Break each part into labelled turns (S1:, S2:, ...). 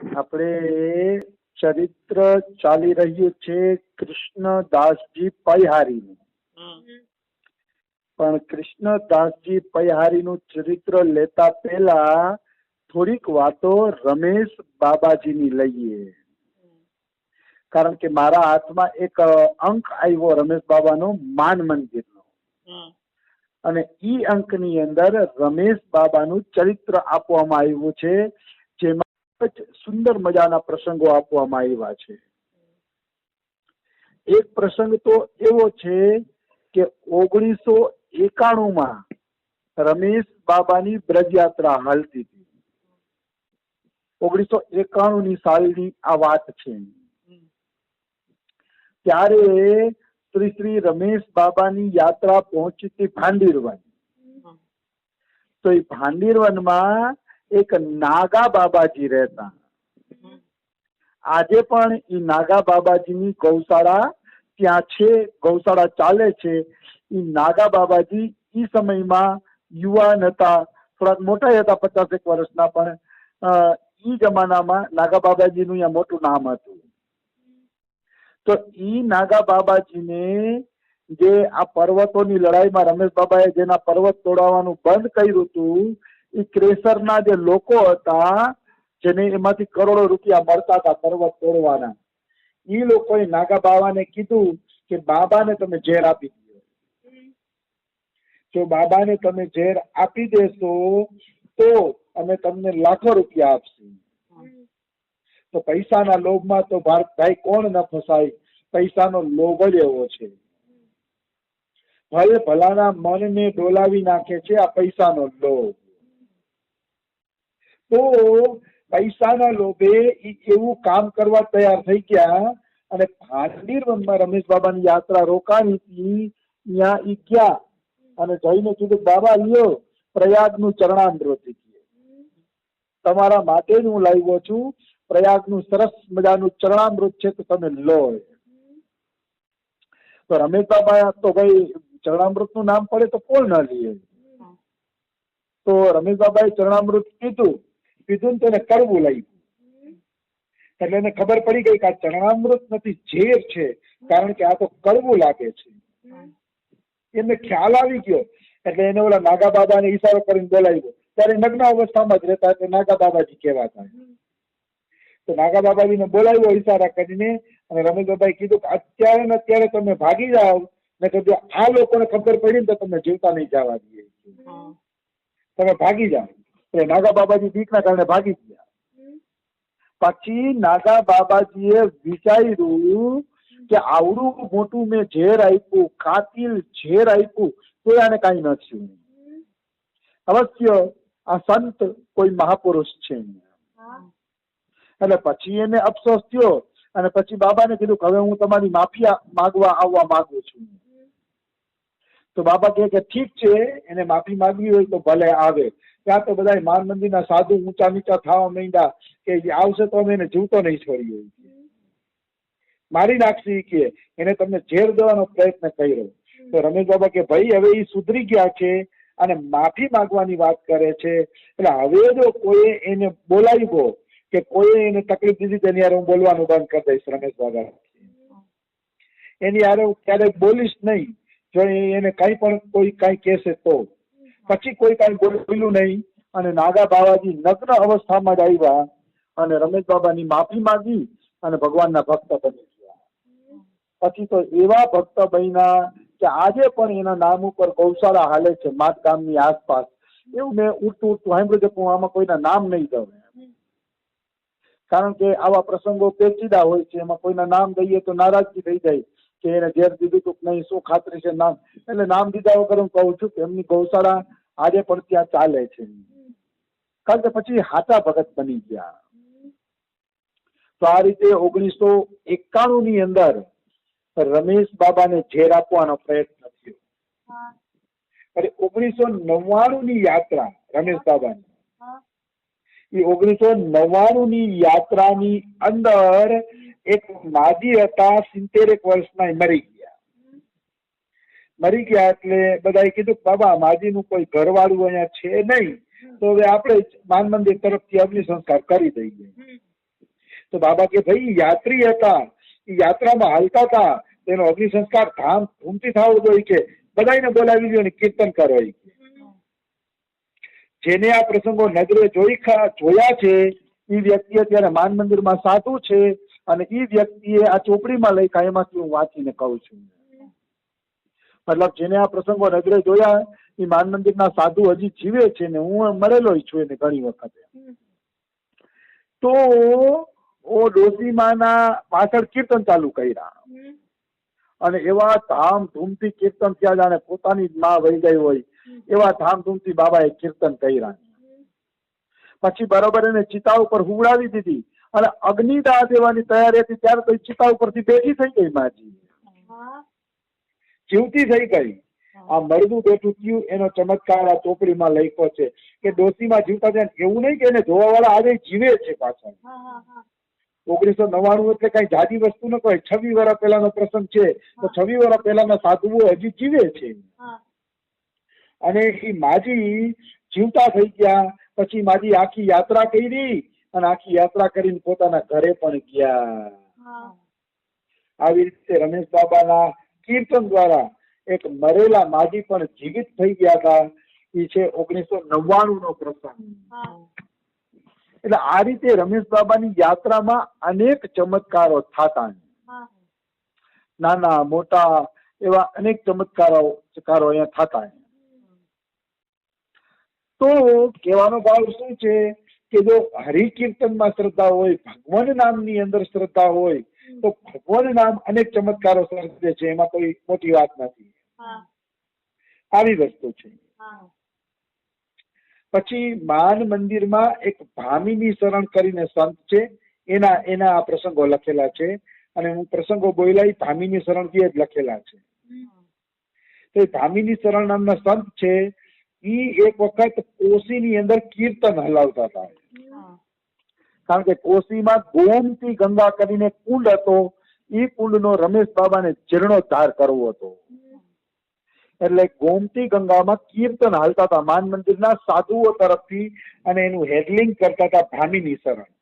S1: આપણે ચરિત્ર ચાલી રહ્યું છે કૃષ્ણદાસજી પૈહારીનું, પણ કૃષ્ણદાસજી પૈહારીનું ચરિત્ર લેતા પહેલા થોડીક વાતો રમેશ બાબાજીની લઈએ, કારણ કે મારા હાથમાં એક અંક આવ્યો રમેશ બાબાનો માન મંદિરનો, અને ઈ અંકની અંદર રમેશ બાબાનું ચરિત્ર આપવામાં આવ્યું છે, જેમાં સુંદર મજાના પ્રસંગો આપવામાં આવ્યા છે. એક પ્રસંગ તો એવો છે કે 1991 રમેશ બાબાની બ્રજયાત્રા હાલતી હતી. 1991 સાલની આ વાત છે. ત્યારે શ્રી રમેશ બાબાની યાત્રા પહોંચી હતી ભાંડીરવન. તો એ ભાંડીરવનમાં એક નાગા બાબાજી રહેતા. આજે પણ એ નાગા બાબાજીની ગૌશાળા ત્યાં છે, ગૌશાળા ચાલે છે. એ નાગા બાબાજી એ સમયમાં યુવાન હતા, થોડાક મોટા હતા, 50 વર્ષના, પણ એ જમાનામાં નાગા બાબાજીનું અહીંયા મોટું નામ હતું. તો ઈ નાગા બાબાજીને જે આ પર્વતોની લડાઈમાં રમેશ બાબાએ જેના પર્વત તોડાવવાનું બંધ કર્યું હતું, એ ક્રેસરના જે લોકો હતા જેને એમાંથી કરોડો રૂપિયા મળતા હતા પર્વત તોડવાના, એ લોકોએ નાગા બાબાને કીધું કે બાબાને તમે ઝેર આપી દો. જો બાબાને તમે ઝેર આપી દેશો તો અમે તમને લાખો રૂપિયા આપશું. તો પૈસાના લોભમાં તો ભાઈ કોણ ન ફસાય, પૈસાનો લોભ જ એવો છે. ભલે ભલાના મનને ડોલાવી નાખે છે આ પૈસાનો લોભ. તો પૈસાના લોભે એવું કામ કરવા તૈયાર થઈ ગયા, અને ભાંડીરવનમાં રમેશ બાબાની યાત્રા રોકાણી હતી. ત્યાં ઈ ગયા અને જઈને કીધું, બાબા લ્યો પ્રયાગનું ચરણામૃત, તમારા માટે જ હું લાવ્યો છું. પ્રયાગનું સરસ મજાનું ચરણામૃત છે, તો તમે લો. તો રમેશ બાબા તો ભાઈ ચરણામૃતનું નામ પડે તો કોણ ના લે. તો રમેશ બાબાએ ચરણામૃત પીધું ને તેને કડવું લાગ્યું. એટલે એને ખબર પડી ગઈ કે આ ચરણામૃત નથી, ઝેર છે, કારણ કે આ તો કડવું લાગે છે. એને ખ્યાલ આવી ગયો. એટલે એને ઓલા નાગા બાબાને ઈશારો કરીને બોલાવ્યો. ત્યારે નગ્ન અવસ્થામાં જ રહેતા, એટલે નાગા બાબાજી કહેવાતા. તો નાગા બાબાજીને બોલાવ્યો ઈશારા કરીને, અને રમેશ બાબાએ કીધું કે અત્યારે ને અત્યારે તમે ભાગી જાઓ, ને કીધું આ લોકોને ખબર પડી ને તો તમને જીવતા નહીં જવા દે, તમે ભાગી જાઓ. એટલે નાગા બાબાજી બીકના કારણે ભાગી ગયા. પછી નાગા બાબાજીએ વિચાર્યું કે આવડું મોટું મેં ઝેર આપ્યું, કાતિલ ઝેર આપ્યું, તો આને કઈ નથી. અવશ્ય આ સંત કોઈ મહાપુરુષ છે. એટલે પછી એને અફસોસ થયો, અને પછી બાબાને કીધું કે હવે હું તમારી માફી માંગવા આવવા માંગુ છું. તો બાબા કહે કે ઠીક છે, એને માફી માંગવી હોય તો ભલે આવે. ત્યાં તો બધા માન મંદિરના સાધુ ઊંચા નીચા થવા માંડ્યા કે આવશે તો અમે એને જીવતો નહીં છોડીએ, મારી નાખશે કે એને તમને ઝેર દેવાનો પ્રયત્ન કર્યો. તો રમેશ બાબા કે ભાઈ હવે એ સુધરી ગયા છે અને માફી માંગવાની વાત કરે છે, એટલે હવે જો કોઈ એને બોલાવ્યો કે કોઈ એને તકલીફ દીધી તેની યારે હું બોલવાનું બંધ કરી દઈશ. રમેશ બાબા એની યારે હું ક્યારેક બોલીશ નહીં. જો એને કઈ પણ કોઈ કઈ કહેશે તો પછી કોઈ કઈ બોલ્યું નહીં. અને નાગા બાબાજી નગ્ન અવસ્થામાં જ આવ્યા અને રમેશ બાબાની માફી માંગી અને ભગવાનના ભક્ત બની ગયા. પછી તો એવા ભક્ત બન્યા કે આજે પણ એના નામ ઉપર ગૌશાળા હાલે છે માત ગામની આસપાસ. એવું મેં ઉઠતું સાંભળ્યું છે, પણ આમાં કોઈના નામ નહીં દઉં, કારણ કે આવા પ્રસંગો પેચીદા હોય છે. એમાં કોઈના નામ દઈએ તો નારાજગી થઈ જાય કે એને ઝેર દીધું તો નહીં, શું ખાતરી છે નામ. એટલે નામ દીધા વગર હું કહું છું કે એમની ગૌશાળા આજે પણ ત્યાં ચાલે છે, કારણ કે પછી હાચા ભગત બની ગયા. તો આ રીતે 1991 ની અંદર રમેશ બાબાને ઝેર આપવાનો પ્રયત્ન થયો. અને 1999 ની યાત્રા રમેશ બાબાની, એ 1999 ની યાત્રાની અંદર એક માજી હતા, 70 વર્ષના, મરી ગયા. એટલે બધાએ કીધું બાબા માજીનું કોઈ ઘરવાળું અહીંયા છે નહીં, તો હવે આપણે માન મંદિર તરફથી અગ્નિ સંસ્કાર કરી દઈએ. તો બાબા કે ભાઈ યાત્રી હતા, એ યાત્રામાં હાલતા હતા, તેનો અગ્નિ સંસ્કાર ધામ ધૂમથી થવો જોઈએ કે બધાને બોલાવી દો અને કીર્તન કરો. જેને આ પ્રસંગો નજરે જોયા છે એ વ્યક્તિ અત્યારે માન મંદિરમાં સાધુ છે અને એ વ્યક્તિએ આ ચોપડીમાં લખ્યા, એમાંથી હું વાંચીને કહું છું. મતલબ જેને આ પ્રસંગો નજરે જોયા એ માન મંદિરના સાધુ હજી જીવે છે ને હું મળેલો છું એને ઘણી વખતે. તો ડોશીમાના પાછળ કીર્તન ચાલુ કર્યા અને એવા ધામધૂમથી કીર્તન થયા જાણે પોતાની જ માં વહી ગઈ હોય એવા ધામધૂમથી બાબાએ કીર્તન કર્યા. પછી બરોબર એને ચિતા ઉપર હુવડાવી દીધી અને અગ્નિદાહ દેવાની તૈયારી હતી ત્યારે તો ચિતા ઉપરથી બેઠી થઈ ગઈ માજી, જીવતી થઈ ગઈ. આ મરદું બેઠું થયું એનો ચમત્કાર આ ચોપડીમાં લખ્યો છે કે ડોશીમાં જીવતા જાય એવું નહીં કે એને જોવા વાળા આજે જીવે છે પાછળ. 1999 એટલે કઈ જાજી વસ્તુ ન કહેવાય. 26 વર્ષ પહેલાનો પ્રસંગ છે તો 26 વર્ષ પહેલાના સાધુઓ હજી જીવે છે અને એ માજી જીવતા થઈ ગયા. પછી માજી આખી યાત્રા કરી અને આખી યાત્રા કરીને પોતાના ઘરે પણ ગયા. આવી રીતે રમેશ બાબાના કીર્તન દ્વારા એક મરેલા માજી પણ જીવિત થઈ ગયા હતા. એ છે 1999 નો પ્રસંગ. એટલે આ રીતે રમેશ બાબાની યાત્રામાં અનેક ચમત્કારો થતા, નાના મોટા એવા અનેક ચમત્કારો અહીંયા થતા. તો કહેવાનો ભાવ શું છે કે જો હરિકીર્તનમાં શ્રદ્ધા હોય, ભગવાન નામની અંદર શ્રદ્ધા હોય તો ભગવાન નામ અનેક ચમત્કારો સર્જે છે, એમાં કોઈ મોટી વાત નથી. આવી વસ્તુ છે. પછી માન મંદિરમાં એક ભામિની શરણ કરીને સંત છે, એના આ પ્રસંગો લખેલા છે અને હું પ્રસંગો બોલ્યા ભામિની શરણ થી જ લખેલા છે. તો ભામિની શરણ નામના સંત છે, ઈ એક વખત કોશીની અંદર કીર્તન હલાવતા હતા. કારણ કે કોશીમાં ગોમતી ગંગા કરીને કુંડ હતો, એ કુંડનો રમેશ બાબાને જીર્ણોદ્ધાર કરવો હતો. એટલે ગોમતી ગંગામાં કીર્તન હાલતા હતા માન મંદિરના સાધુઓ તરફથી અને એનું હેડલિંગ કરતા હતા ભામિની શરણ.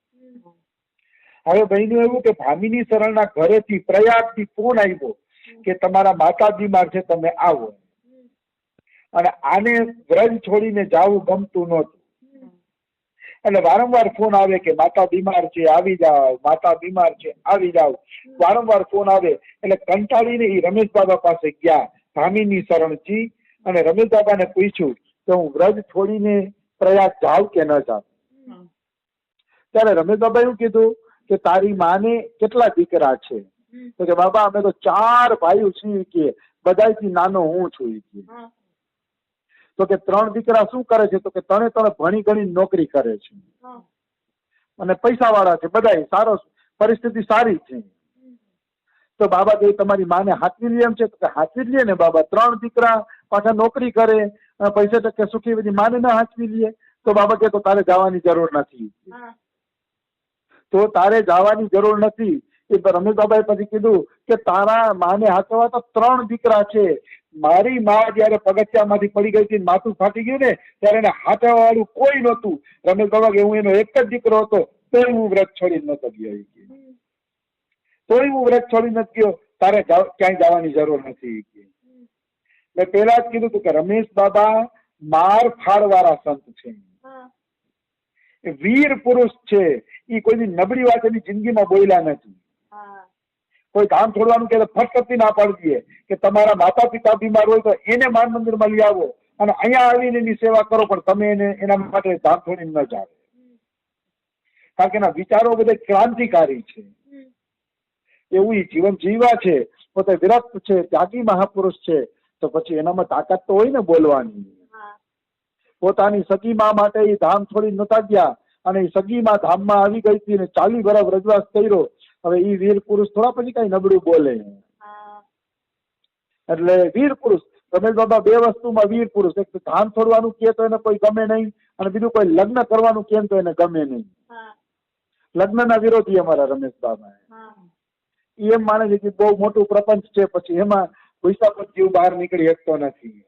S1: હવે બન્યું એવું કે ભામિની શરણના ઘરેથી પ્રયાગથી ફોન આવ્યો કે તમારા માતા બીમાર છે, તમે આવો. અને આને વ્રજ છોડીને જાવું ગમતું નહોતું. એટલે વારંવાર ફોન આવે કે માતા બીમાર છે આવી જાઓ, માતા બીમાર છે આવી જાઓ, વારંવાર ફોન આવે. એટલે કંટાળીને એ રમેશ બાબા પાસે ગયા ભામિની શરણજી અને રમેશ બાબાને પૂછ્યું કે હું વ્રજ છોડીને પ્રયાગ જાઉં કે ન જાઉં. ત્યારે રમેશ બાબા એવું કીધું કે તારી માને કેટલા દીકરા છે? તો કે બાબા અમે તો 4 ભાઈઓ છીએ કે બધાથી નાનો હું છું. તો કે 3 દીકરા શું કરે છે? તો કે 3 ભણી ગણી નોકરી કરે છે અને પૈસા વાળા છે, બધા સારો પરિસ્થિતિ સારી છે. તો બાબા કે તમારી માને હાચવી લે એમ છે? તો કે હાચવી લે ને બાબા, 3 દીકરા પાછા નોકરી કરે, પૈસા ટકે સુખી બધી માને ના હાચવી લે? તો બાબા કે તો તારે જવાની જરૂર નથી. તો તારે જવાની જરૂર નથી. એ રમેશ બાબાએ પછી કીધું કે તારા માને હાચવા તો 3 દીકરા છે. મારી માં જયારે પગથિયામાંથી પડી ગઈ હતી, માથું ફાટી ગયું ને, ત્યારે એને હાચવા વાળું કોઈ નહોતું. રમેશ બાબા કે હું એનો એક જ દીકરો હતો, તોય હું વ્રત છોડી નતો ગયો. તોય હું વ્રત છોડી નથી ગયો, તારે ક્યાંય જવાની જરૂર નથી. મેં પેલા જ કીધું હતું કે રમેશ બાબા માર ફાડવાળા સંત છે, વીર પુરુષ છે. એ કોઈ નબળી વાત એની જિંદગીમાં બોલ્યા નથી. કોઈ ધામ છોડવાનું કે ફટકતી ના પાડી દે કે તમારા માતા પિતા બીમાર હોય તો એને માન મંદિરમાં લઈ આવો અને અહીંયા આવીને એની સેવા કરો, પણ તમે એને એના માટે ધામ છોડીને ન જાઓ. કારણ કે એના વિચારો બધા ક્રાંતિકારી છે. એવું જીવન જીવા છે, પોતે વિરક્ત છે, ત્યાગી મહાપુરુષ છે. તો પછી એનામાં તાકાત તો હોય ને બોલવાની. પોતાની સગી માં માટે એ ધામ છોડી નતા ગયા અને એ સગી માં ધામમાં આવી ગઈ હતી ને 40 વર્ષ વ્રજવાસ કર્યો. હવે એ વીર પુરુષ થોડા પછી કઈ નબળું બોલે. એટલે વીર પુરુષ રમેશ બાબા 2 વસ્તુમાં વીર પુરુષ. એક ધામ છોડવાનું કહે તો એને કોઈ ગમે નહીં અને બીજું કોઈ લગ્ન કરવાનું કહે તો એને ગમે નહીં. લગ્નના વિરોધી અમારા રમેશ બાબા. એમ માને છે કે બહુ મોટું પ્રપંચ છે, પછી એમાં પૈસા જીવ બહાર નીકળી શકતો નથી.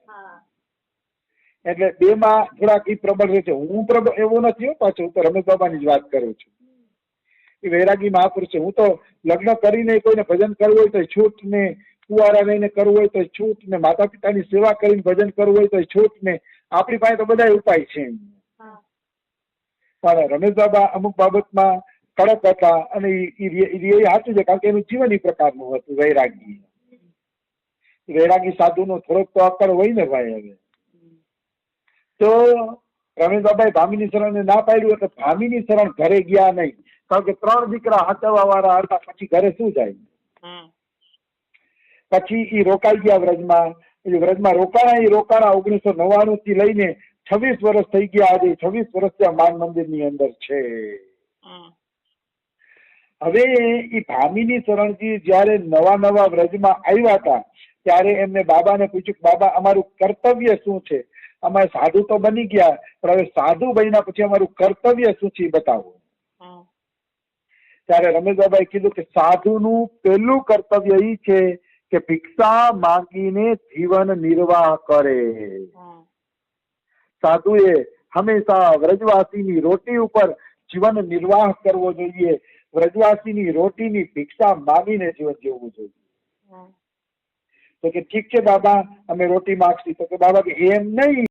S1: એટલે 2માં થોડાક ઈ પ્રબળ રહે છે. હું પ્રબળ એવો નથી પાછું, તો રમેશ બાબાની જ વાત કરું છું. એ વૈરાગી મહાપુરુષ છે. હું તો લગ્ન કરીને કોઈને ભજન કરવું હોય તો છૂટ ને, કુંવારા રહીને કરવું હોય તો છૂટ ને, માતા પિતાની સેવા કરીને ભજન કરવું હોય તો છૂટ ને, આપણી પાસે તો બધા ઉપાય છે. પણ રમેશ બાબા અમુક બાબતમાં કડક હતા અને એ સાચું છે, કારણ કે એનું જીવન એ પ્રકારનું હતું. વૈરાગી સાધુનો થોડોક તો અકળ હોય ને ભાઈ. હવે તો રમેશ બાબાએ ભામીની શરણને ના પાડ્યું એટલે ભામીની શરણ ઘરે ગયા નહીં, કારણ કે 3 દીકરા હાચવવા વાળા હતા. પછી ઘરે શું જાય? પછી એ રોકાઈ ગયા વ્રજમાં. વ્રજમાં રોકાણા. એ રોકાણા 1999 થી લઈને 26 વર્ષ થઈ ગયા. આજે 26 વર્ષ ત્યાં માન મંદિર ની અંદર છે. હવે એ ભામીની શરણજી જયારે નવા વ્રજમાં આવ્યા હતા ત્યારે એમને બાબાને પૂછ્યું કે બાબા અમારું કર્તવ્ય શું છે? અમે સાધુ તો બની ગયા, પણ હવે સાધુ બન્યા પછી અમારું કર્તવ્ય શું છે એ બતાવો. ત્યારે રમેશ બાબાએ કીધું કે સાધુનું પહેલું કર્તવ્ય એ છે કે ભિક્ષા માંગીને જીવન નિર્વાહ કરે. સાધુએ હંમેશા વ્રજવાસીની રોટી ઉપર જીવન નિર્વાહ કરવો જોઈએ. વ્રજવાસીની રોટીની ભિક્ષા માંગીને જીવન જીવવું જોઈએ. તો કે ઠીક છે બાબા, અમે રોટી માંગશી. તો કે બાબા કે એમ નહીં,